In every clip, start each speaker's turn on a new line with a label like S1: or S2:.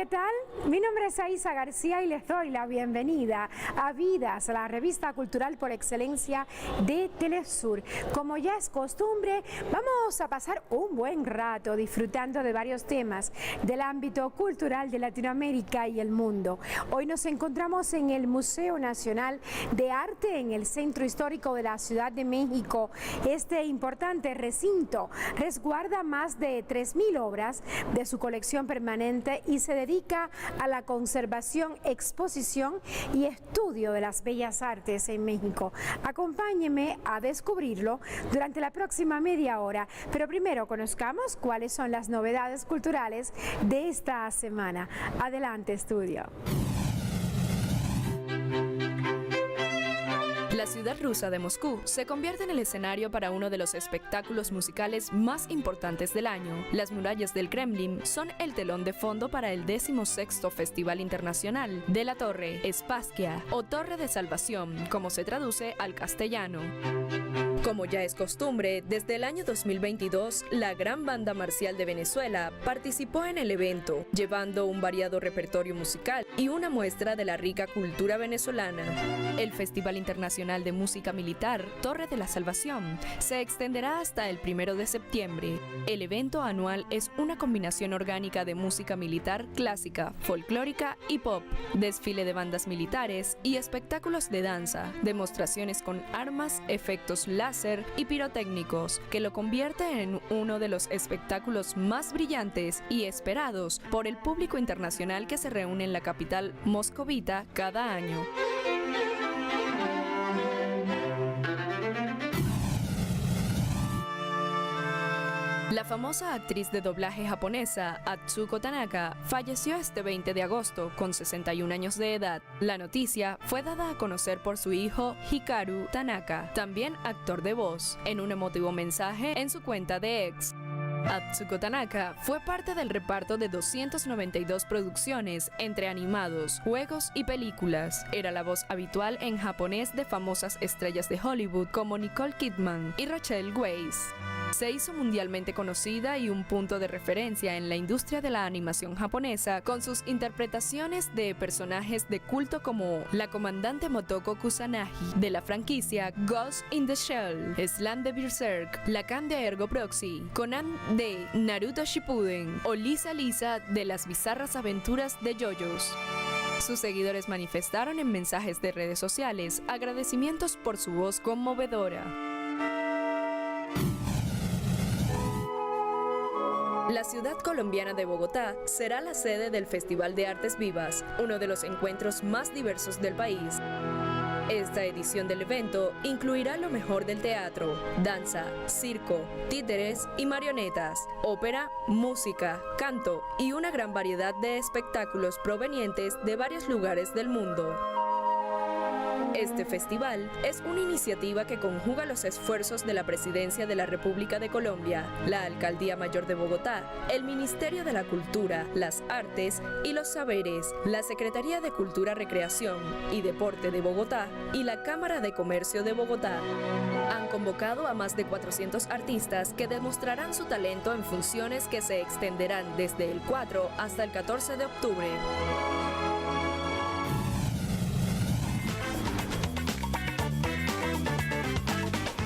S1: ¿qué tal? Mi nombre es Aisa García y les doy la bienvenida a Vidas, la revista cultural por excelencia de Telesur. Como ya es costumbre, vamos a pasar un buen rato disfrutando de varios temas del ámbito cultural de Latinoamérica y el mundo. Hoy nos encontramos en el Museo Nacional de Arte en el Centro Histórico de la Ciudad de México. Este importante recinto resguarda más de 3.000 obras de su colección permanente y se dedica a la conservación, exposición y estudio de las bellas artes en México. Acompáñeme a descubrirlo durante la próxima media hora, pero primero conozcamos cuáles son las novedades culturales de esta semana. Adelante, estudio.
S2: La ciudad rusa de Moscú se convierte en el escenario para uno de los espectáculos musicales más importantes del año. Las murallas del Kremlin son el telón de fondo para el 16º Festival Internacional de la Torre Spasskaya o Torre de Salvación, como se traduce al castellano. Como ya es costumbre, desde el año 2022, la Gran Banda Marcial de Venezuela participó en el evento, llevando un variado repertorio musical y una muestra de la rica cultura venezolana. El Festival Internacional de Música Militar, Torre de la Salvación, se extenderá hasta el 1 de septiembre. El evento anual es una combinación orgánica de música militar clásica, folclórica y pop, desfile de bandas militares y espectáculos de danza, demostraciones con armas, efectos láser y pirotécnicos, que lo convierte en uno de los espectáculos más brillantes y esperados por el público internacional que se reúne en la capital moscovita cada año. La famosa actriz de doblaje japonesa Atsuko Tanaka falleció este 20 de agosto con 61 años de edad. La noticia fue dada a conocer por su hijo Hikaru Tanaka, también actor de voz, en un emotivo mensaje en su cuenta de X. Atsuko Tanaka fue parte del reparto de 292 producciones entre animados, juegos y películas. Era la voz habitual en japonés de famosas estrellas de Hollywood como Nicole Kidman y Rachel Weisz. Se hizo mundialmente conocida y un punto de referencia en la industria de la animación japonesa con sus interpretaciones de personajes de culto como la comandante Motoko Kusanagi de la franquicia Ghost in the Shell, Slam de Berserk, Lacan de Ergo Proxy, Conan de Naruto Shippuden o Lisa Lisa de las bizarras aventuras de JoJo's. Sus seguidores manifestaron en mensajes de redes sociales agradecimientos por su voz conmovedora. La ciudad colombiana de Bogotá será la sede del Festival de Artes Vivas, uno de los encuentros más diversos del país. Esta edición del evento incluirá lo mejor del teatro, danza, circo, títeres y marionetas, ópera, música, canto y una gran variedad de espectáculos provenientes de varios lugares del mundo. Este festival es una iniciativa que conjuga los esfuerzos de la Presidencia de la República de Colombia, la Alcaldía Mayor de Bogotá, el Ministerio de la Cultura, las Artes y los Saberes, la Secretaría de Cultura, Recreación y Deporte de Bogotá y la Cámara de Comercio de Bogotá. Han convocado a más de 400 artistas que demostrarán su talento en funciones que se extenderán desde el 4 hasta el 14 de octubre.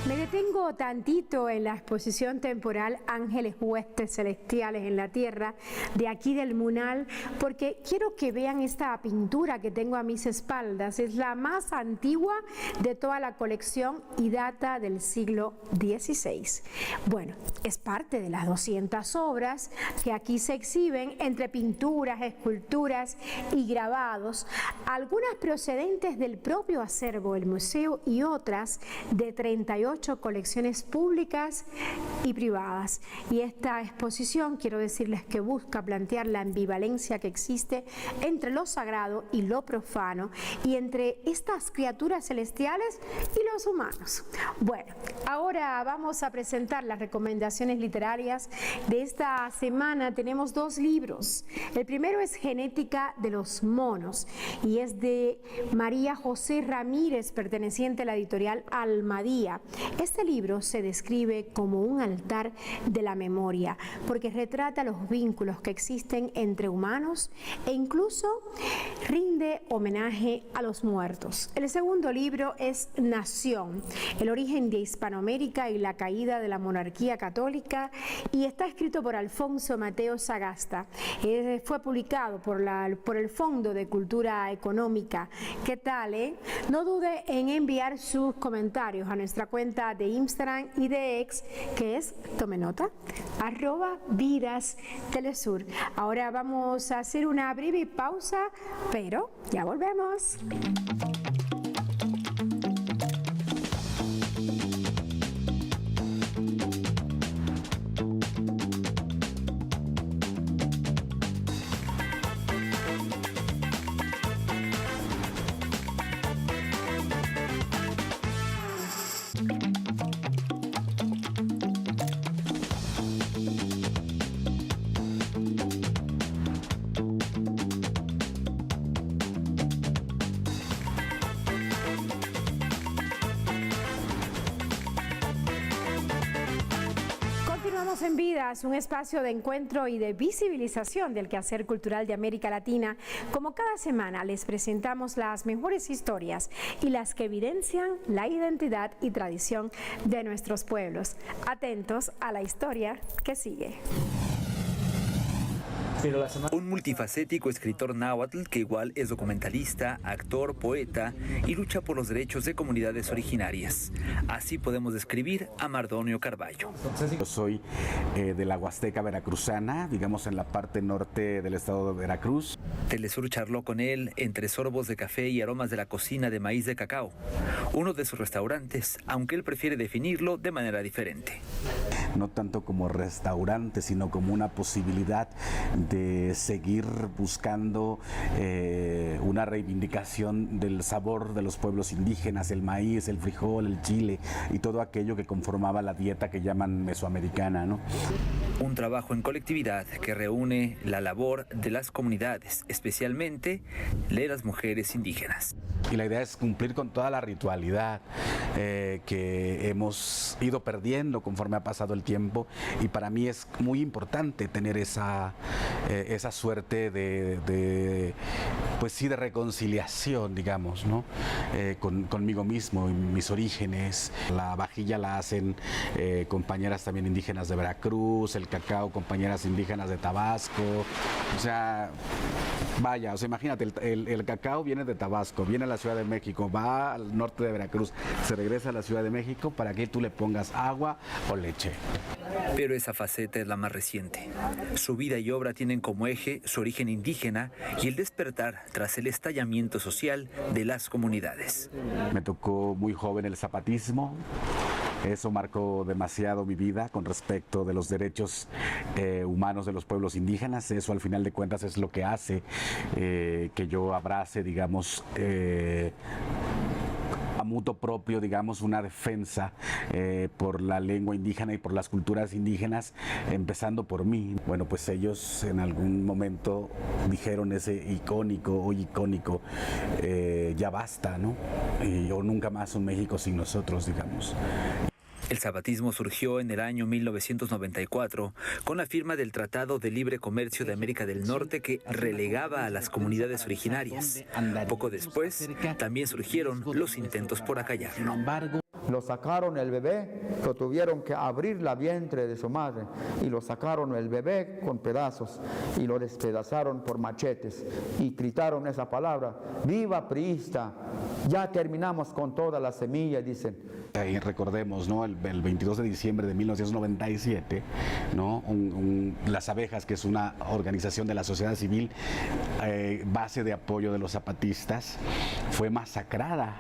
S1: Me detengo tantito en la exposición temporal Ángeles Huestes Celestiales en la Tierra, de aquí del Munal, porque quiero que vean esta pintura que tengo a mis espaldas. Es la más antigua de toda la colección y data del siglo XVI. Bueno, es parte de las 200 obras que aquí se exhiben entre pinturas, esculturas y grabados, algunas procedentes del propio acervo del museo y otras de 38 colecciones públicas y privadas. Y esta exposición, quiero decirles que busca plantear la ambivalencia que existe entre lo sagrado y lo profano, y entre estas criaturas celestiales y los humanos. Bueno, ahora vamos a presentar las recomendaciones literarias de esta semana. Tenemos dos libros. El primero es Genética de los monos y es de María José Ramírez, perteneciente a la editorial Almadía. Este Este libro se describe como un altar de la memoria, porque retrata los vínculos que existen entre humanos e incluso rinde homenaje a los muertos. El segundo libro es Nación, el origen de Hispanoamérica y la caída de la monarquía católica, y está escrito por Alfonso Mateo Sagasta. Fue publicado por el Fondo de Cultura Económica. ¿Qué tal, No dude en enviar sus comentarios a nuestra cuenta de Instagram y de X, que es, tome nota, @vidastelesur. Ahora vamos a hacer una breve pausa, pero ya volvemos. En Vidas, un espacio de encuentro y de visibilización del quehacer cultural de América Latina. Como cada semana les presentamos las mejores historias y las que evidencian la identidad y tradición de nuestros pueblos. Atentos a la historia que sigue.
S3: Un multifacético escritor náhuatl que igual es documentalista, actor, poeta y lucha por los derechos de comunidades originarias. Así podemos describir a Mardonio Carballo.
S4: Yo soy de la Huasteca veracruzana, digamos en la parte norte del estado de Veracruz.
S3: Telesur charló con él entre sorbos de café y aromas de la cocina de maíz de cacao, uno de sus restaurantes, aunque él prefiere definirlo de manera diferente.
S4: No tanto como restaurante, sino como una posibilidad de seguir buscando una reivindicación del sabor de los pueblos indígenas, el maíz, el frijol, el chile y todo aquello que conformaba la dieta que llaman mesoamericana, ¿no?
S3: Un trabajo en colectividad que reúne la labor de las comunidades, especialmente de las mujeres indígenas.
S4: Y la idea es cumplir con toda la ritualidad que hemos ido perdiendo conforme ha pasado el tiempo, y para mí es muy importante tener esa suerte de reconciliación, digamos, ¿no? Conmigo mismo y mis orígenes. La vajilla la hacen compañeras también indígenas de Veracruz, el cacao compañeras indígenas de Tabasco, o sea, vaya, o sea, imagínate, el cacao viene de Tabasco, viene a la Ciudad de México, va al norte de Veracruz, se regresa a la Ciudad de México para que tú le pongas agua o leche.
S3: Pero esa faceta es la más reciente. Su vida y obra tienen como eje su origen indígena y el despertar tras el estallamiento social de las comunidades.
S4: Me tocó muy joven el zapatismo. Eso marcó demasiado mi vida con respecto de los derechos humanos de los pueblos indígenas. Eso al final de cuentas es lo que hace que yo abrace, digamos, a mutuo propio, digamos, una defensa por la lengua indígena y por las culturas indígenas, empezando por mí. Bueno, pues ellos en algún momento dijeron ese icónico, ya basta, ¿no? O nunca más un México sin nosotros, digamos.
S3: El zapatismo surgió en el año 1994 con la firma del Tratado de Libre Comercio de América del Norte, que relegaba a las comunidades originarias. Poco después también surgieron los intentos por acallarlo.
S5: Lo sacaron el bebé, lo tuvieron que abrir la vientre de su madre y lo sacaron el bebé con pedazos y lo despedazaron por machetes y gritaron esa palabra: ¡viva priista! Ya terminamos con toda la semilla, dicen.
S4: Ahí recordemos, ¿no? El 22 de diciembre de 1997, ¿no? Las Abejas, que es una organización de la sociedad civil, base de apoyo de los zapatistas, fue masacrada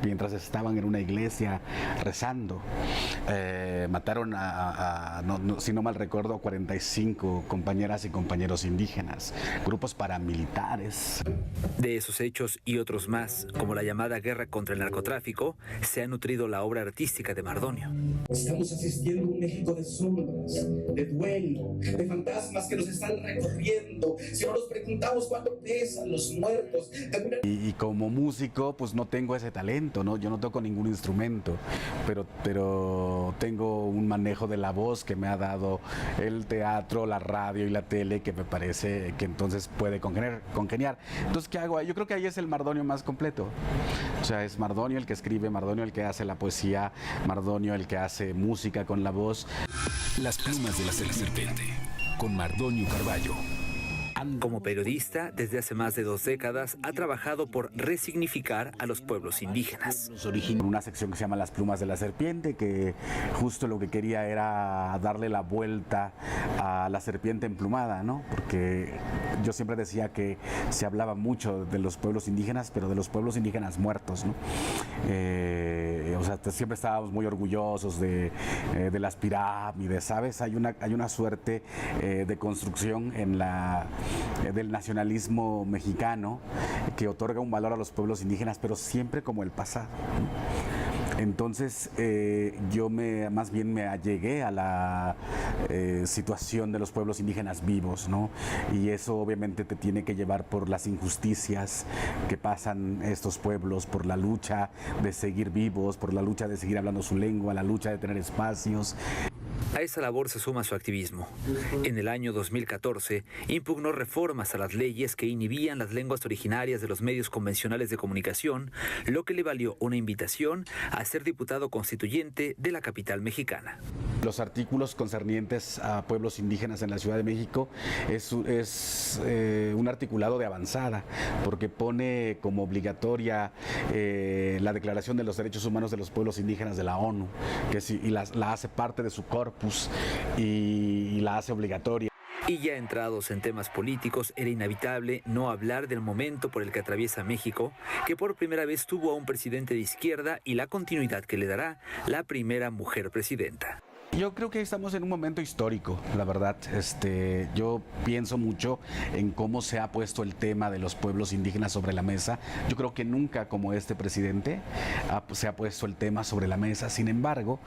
S4: mientras estaban en una iglesia rezando. Mataron si no mal recuerdo, a 45 compañeras y compañeros indígenas, grupos paramilitares.
S3: De esos hechos y otros más como la llamada guerra contra el narcotráfico, se ha nutrido la obra artística de Mardonio.
S6: Estamos asistiendo a un México de sombras, de duelo, de fantasmas que nos están recorriendo. Si no nos preguntamos cuánto pesan los muertos.
S4: Y como músico, pues no tengo ese talento, ¿no? Yo no toco ningún instrumento, pero tengo un manejo de la voz que me ha dado el teatro, la radio y la tele, que me parece que entonces puede congeniar. Entonces, ¿qué hago? Yo creo que ahí es el Mardonio más completo. O sea, es Mardonio el que escribe, Mardonio el que hace la poesía, Mardonio el que hace música con la voz.
S7: Las plumas de la serpiente, con Mardonio Carballo.
S3: Como periodista, desde hace más de 2 décadas, ha trabajado por resignificar a los pueblos indígenas.
S4: Una sección que se llama Las plumas de la serpiente, que justo lo que quería era darle la vuelta a la serpiente emplumada, ¿no? Porque yo siempre decía que se hablaba mucho de los pueblos indígenas, pero de los pueblos indígenas muertos, ¿no? O sea, siempre estábamos muy orgullosos de las pirámides, ¿sabes? Hay una suerte de construcción en del nacionalismo mexicano que otorga un valor a los pueblos indígenas, pero siempre como el pasado. Entonces yo más bien me allegué a la situación de los pueblos indígenas vivos, ¿no? Y eso obviamente te tiene que llevar por las injusticias que pasan estos pueblos, por la lucha de seguir vivos, por la lucha de seguir hablando su lengua, la lucha de tener espacios.
S3: A esa labor se suma su activismo. En el año 2014, impugnó reformas a las leyes que inhibían las lenguas originarias de los medios convencionales de comunicación, lo que le valió una invitación a ser diputado constituyente de la capital mexicana.
S4: Los artículos concernientes a pueblos indígenas en la Ciudad de México es un articulado de avanzada, porque pone como obligatoria la Declaración de los Derechos Humanos de los Pueblos Indígenas de la ONU, y la hace parte de su corpus y la hace obligatoria.
S3: Y ya entrados en temas políticos, era inevitable no hablar del momento por el que atraviesa México, que por primera vez tuvo a un presidente de izquierda y la continuidad que le dará la primera mujer presidenta.
S4: Yo creo que estamos en un momento histórico, la verdad. Yo pienso mucho en cómo se ha puesto el tema de los pueblos indígenas sobre la mesa. Yo creo que nunca como este presidente se ha puesto el tema sobre la mesa. Sin embargo,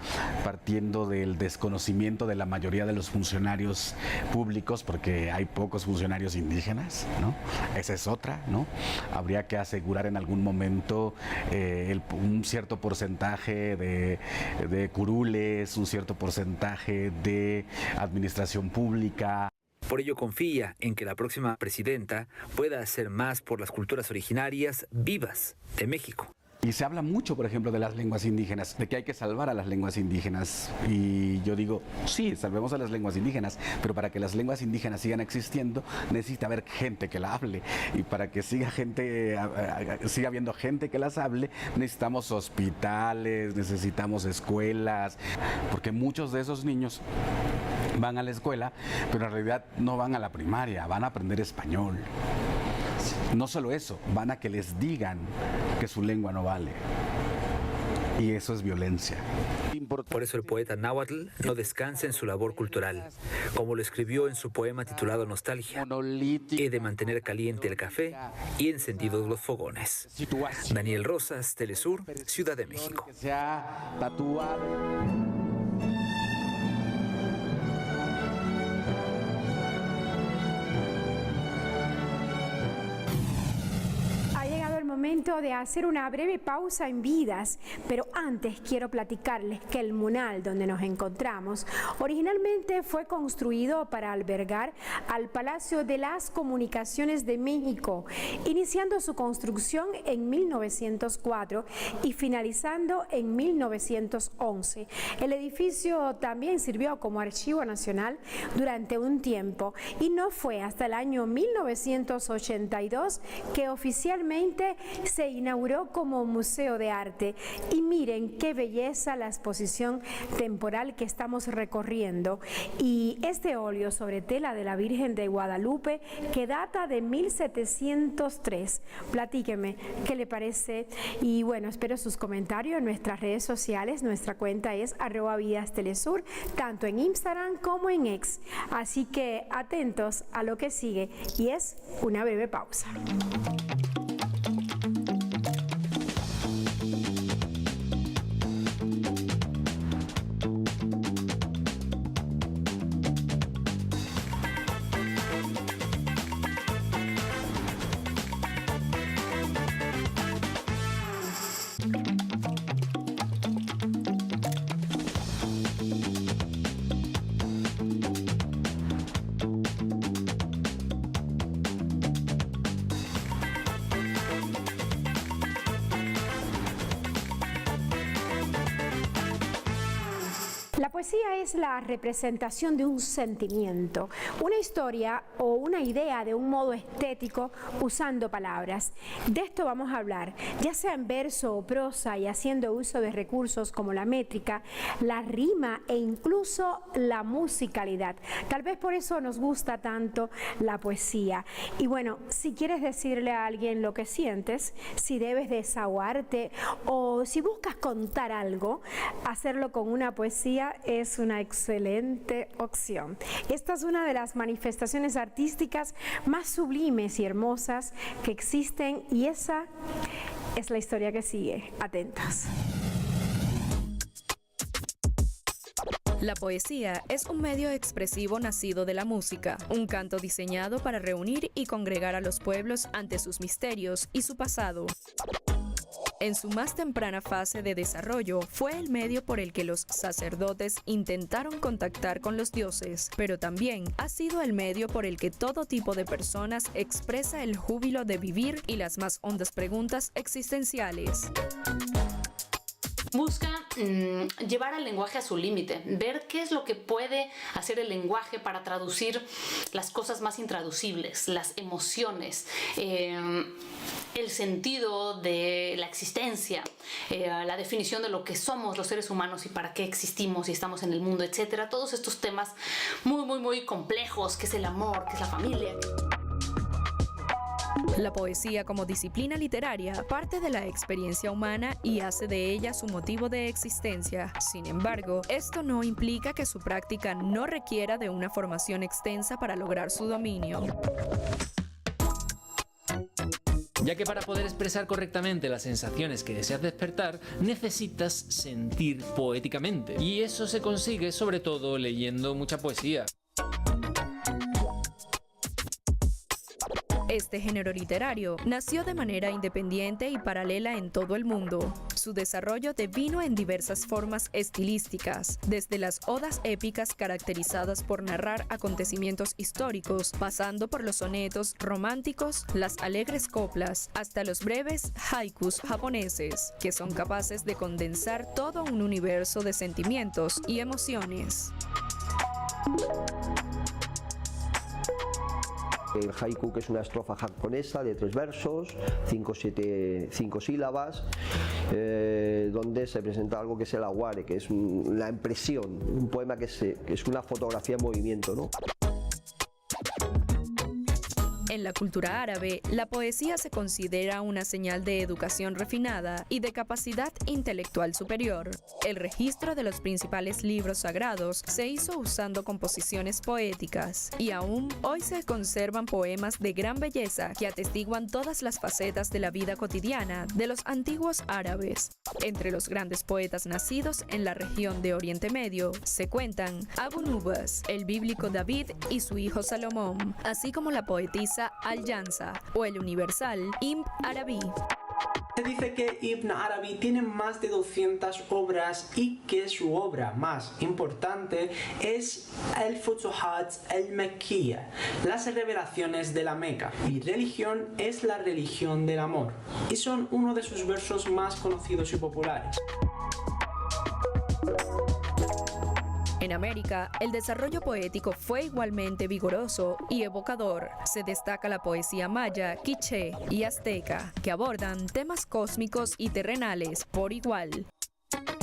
S4: partiendo del desconocimiento de la mayoría de los funcionarios públicos, porque hay pocos funcionarios indígenas, ¿no? Esa es otra, ¿no? Habría que asegurar en algún momento un cierto porcentaje de curules, un cierto porcentaje de administración pública.
S3: Por ello confía en que la próxima presidenta pueda hacer más por las culturas originarias vivas de México.
S4: Y se habla mucho, por ejemplo, de las lenguas indígenas, de que hay que salvar a las lenguas indígenas. Y yo digo, sí, salvemos a las lenguas indígenas, pero para que las lenguas indígenas sigan existiendo, necesita haber gente que la hable. Y para que siga habiendo gente que las hable, necesitamos hospitales, necesitamos escuelas, porque muchos de esos niños van a la escuela, pero en realidad no van a la primaria, van a aprender español. No solo eso, van a que les digan que su lengua no vale. Y eso es violencia.
S3: Por eso el poeta náhuatl no descansa en su labor cultural. Como lo escribió en su poema titulado Nostalgia, he de mantener caliente el café y encendidos los fogones. Daniel Rosas, Telesur, Ciudad de México.
S1: Momento de hacer una breve pausa en Vidas, pero antes quiero platicarles que el Munal donde nos encontramos originalmente fue construido para albergar al Palacio de las Comunicaciones de México, iniciando su construcción en 1904 y finalizando en 1911. El edificio también sirvió como archivo nacional durante un tiempo y no fue hasta el año 1982 que oficialmente se inauguró como museo de arte. Y miren qué belleza la exposición temporal que estamos recorriendo. Y este óleo sobre tela de la Virgen de Guadalupe que data de 1703. Platíqueme qué le parece. Y bueno, espero sus comentarios en nuestras redes sociales. Nuestra cuenta es @vidastelesur, tanto en Instagram como en X. Así que atentos a lo que sigue y es una breve pausa. poesía es la representación de un sentimiento, una historia o una idea de un modo estético usando palabras. De esto vamos a hablar, ya sea en verso o prosa y haciendo uso de recursos como la métrica, la rima e incluso la musicalidad. Tal vez por eso nos gusta tanto la poesía. Y bueno, si quieres decirle a alguien lo que sientes, si debes desahogarte o si buscas contar algo, hacerlo con una poesía es una excelente opción. Esta es una de las manifestaciones artísticas más sublimes y hermosas que existen y esa es la historia que sigue. Atentos.
S2: La poesía es un medio expresivo nacido de la música, un canto diseñado para reunir y congregar a los pueblos ante sus misterios y su pasado. En su más temprana fase de desarrollo, fue el medio por el que los sacerdotes intentaron contactar con los dioses, pero también ha sido el medio por el que todo tipo de personas expresa el júbilo de vivir y las más hondas preguntas existenciales.
S8: Busca llevar al lenguaje a su límite, ver qué es lo que puede hacer el lenguaje para traducir las cosas más intraducibles, las emociones, el sentido de la existencia, la definición de lo que somos los seres humanos y para qué existimos y estamos en el mundo, etcétera. Todos estos temas muy complejos, que es el amor, que es la familia.
S2: La poesía como disciplina literaria parte de la experiencia humana y hace de ella su motivo de existencia. Sin embargo, esto no implica que su práctica no requiera de una formación extensa para lograr su dominio.
S9: Ya que para poder expresar correctamente las sensaciones que deseas despertar, necesitas sentir poéticamente. Y eso se consigue sobre todo leyendo mucha poesía.
S2: Este género literario nació de manera independiente y paralela en todo el mundo. Su desarrollo devino en diversas formas estilísticas, desde las odas épicas caracterizadas por narrar acontecimientos históricos, pasando por los sonetos románticos, las alegres coplas, hasta los breves haikus japoneses, que son capaces de condensar todo un universo de sentimientos y emociones.
S10: El haiku, que es una estrofa japonesa de 3 versos, 5 sílabas, donde se presenta algo que es el aware, que es la impresión, un poema que es una fotografía en movimiento, ¿no?
S2: En la cultura árabe, la poesía se considera una señal de educación refinada y de capacidad intelectual superior. El registro de los principales libros sagrados se hizo usando composiciones poéticas, y aún hoy se conservan poemas de gran belleza que atestiguan todas las facetas de la vida cotidiana de los antiguos árabes. Entre los grandes poetas nacidos en la región de Oriente Medio se cuentan Abu Nuwas, el bíblico David y su hijo Salomón, así como la poetisa Al-Jansa o el universal Ibn Arabi.
S11: Se dice que Ibn Arabi tiene más de 200 obras y que su obra más importante es el Futuhat al-Makkiyya, las revelaciones de la Meca. Mi religión es la religión del amor, y son uno de sus versos más conocidos y populares.
S2: En América, el desarrollo poético fue igualmente vigoroso y evocador. Se destaca la poesía maya, quiché y azteca, que abordan temas cósmicos y terrenales por igual.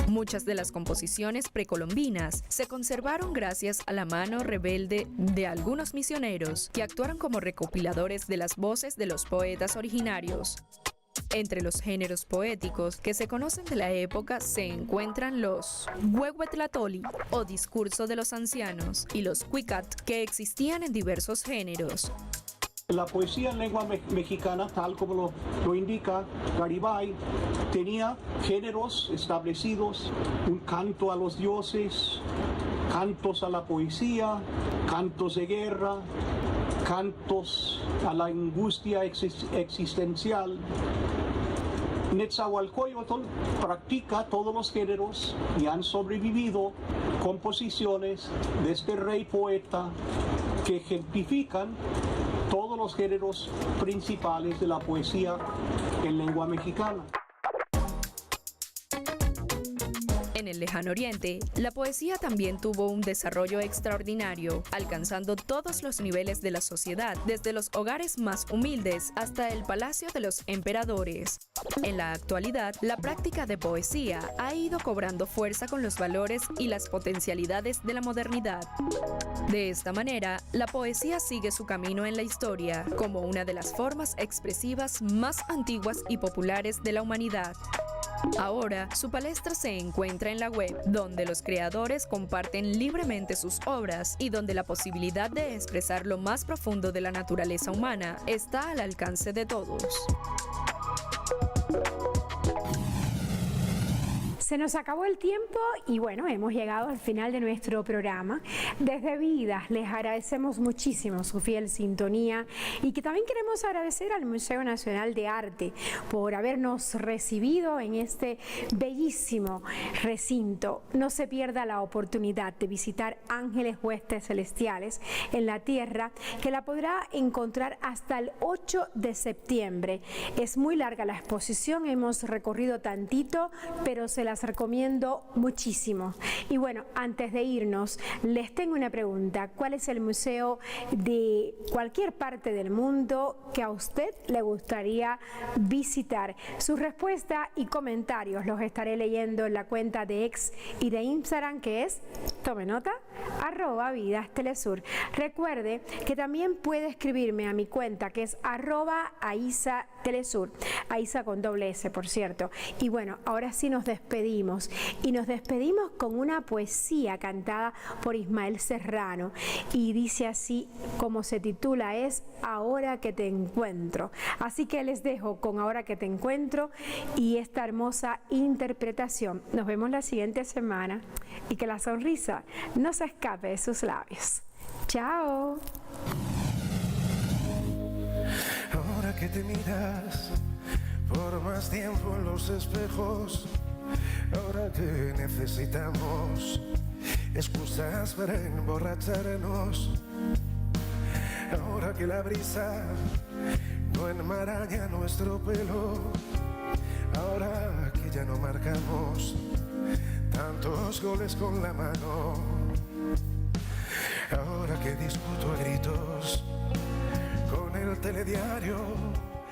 S2: Muchas de las composiciones precolombinas se conservaron gracias a la mano rebelde de algunos misioneros, que actuaron como recopiladores de las voces de los poetas originarios. Entre los géneros poéticos que se conocen de la época se encuentran los Huehuetlatoli, o discurso de los ancianos, y los Cuicat, que existían en diversos géneros.
S12: La poesía en lengua mexicana, tal como lo indica Garibay, tenía géneros establecidos: un canto a los dioses, cantos a la poesía, cantos de guerra, cantos a la angustia existencial. Netzahualcóyotl practica todos los géneros y han sobrevivido composiciones de este rey poeta que ejemplifican todos los géneros principales de la poesía en lengua mexicana.
S2: En En el lejano oriente, la poesía también tuvo un desarrollo extraordinario, alcanzando todos los niveles de la sociedad, desde los hogares más humildes hasta el palacio de los emperadores. En la actualidad, la práctica de poesía ha ido cobrando fuerza con los valores y las potencialidades de la modernidad. De esta manera, la poesía sigue su camino en la historia como una de las formas expresivas más antiguas y populares de la humanidad. Ahora, su palestra se encuentra en la web, donde los creadores comparten libremente sus obras y donde la posibilidad de expresar lo más profundo de la naturaleza humana está al alcance de todos.
S1: Se nos acabó el tiempo y bueno, hemos llegado al final de nuestro programa. Desde Vidas les agradecemos muchísimo su fiel sintonía y que también queremos agradecer al Museo Nacional de Arte por habernos recibido en este bellísimo recinto. No se pierda la oportunidad de visitar Ángeles Huestes Celestiales en la Tierra, que la podrá encontrar hasta el 8 de septiembre. Es muy larga la exposición, hemos recorrido tantito, pero se las recomiendo muchísimo. Y bueno, antes de irnos, les tengo una pregunta. ¿Cuál es el museo de cualquier parte del mundo que a usted le gustaría visitar? Su respuesta y comentarios los estaré leyendo en la cuenta de X y de Instagram, que es, tome nota, @vidastelesur. Recuerde que también puede escribirme a mi cuenta, que es @AISATelesur, Aisa con doble S, por cierto. Y bueno, ahora sí nos despedimos y nos despedimos con una poesía cantada por Ismael Serrano y dice así como se titula, es Ahora que te encuentro. Así que les dejo con Ahora que te encuentro y esta hermosa interpretación. Nos vemos la siguiente semana y que la sonrisa no se escape de sus labios. Chao.
S13: Ahora que te miras por más tiempo en los espejos, ahora que necesitamos excusas para emborracharnos, ahora que la brisa no enmaraña nuestro pelo, ahora que ya no marcamos tantos goles con la mano, ahora que discuto a gritos con el telediario,